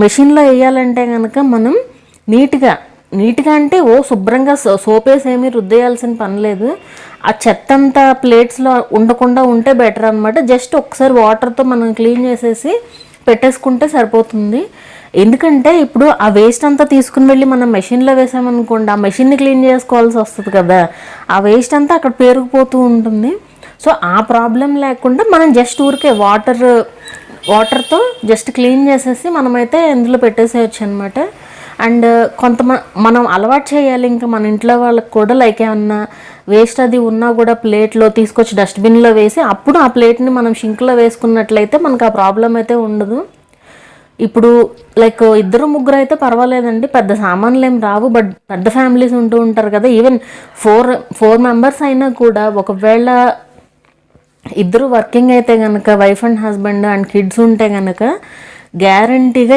మెషిన్లో వేయాలంటే కనుక మనం నీట్గా అంటే శుభ్రంగా సోపేసి ఏమీ రుద్దేయాల్సిన పని లేదు. ఆ చెత్త అంతా ప్లేట్స్లో ఉండకుండా ఉంటే బెటర్ అనమాట. జస్ట్ ఒకసారి వాటర్తో మనం క్లీన్ చేసేసి పెట్టేసుకుంటే సరిపోతుంది. ఎందుకంటే ఇప్పుడు ఆ వేస్ట్ అంతా తీసుకుని వెళ్ళి మనం మెషిన్లో వేసామనుకోండి, ఆ మెషిన్ని క్లీన్ చేసుకోవాల్సి వస్తుంది కదా, ఆ వేస్ట్ అంతా అక్కడ పేరుకుపోతూ ఉంటుంది. సో ఆ ప్రాబ్లం లేకుండా మనం జస్ట్ ఊరికే వాటర్తో జస్ట్ క్లీన్ చేసేసి మనమైతే ఇందులో పెట్టేసేయచ్చు అనమాట. అండ్ మనం అలవాటు చేయాలి ఇంకా మన ఇంట్లో వాళ్ళకి కూడా, లైక్ ఏమన్నా వేస్ట్ అది ఉన్నా కూడా ప్లేట్లో తీసుకొచ్చి డస్ట్బిన్లో వేసి అప్పుడు ఆ ప్లేట్ని మనం షింక్లో వేసుకున్నట్లయితే మనకు ఆ ప్రాబ్లం అయితే ఉండదు. ఇప్పుడు లైక్ 2-3 అయితే పర్వాలేదండి, పెద్ద సామాన్లు ఏం రావు. బట్ పెద్ద ఫ్యామిలీస్ ఉంటూ ఉంటారు కదా, ఈవెన్ 4 మెంబర్స్ అయినా కూడా ఒకవేళ 2 వర్కింగ్ అయితే కనుక, wife and husband and kids ఉంటే కనుక గ్యారంటీగా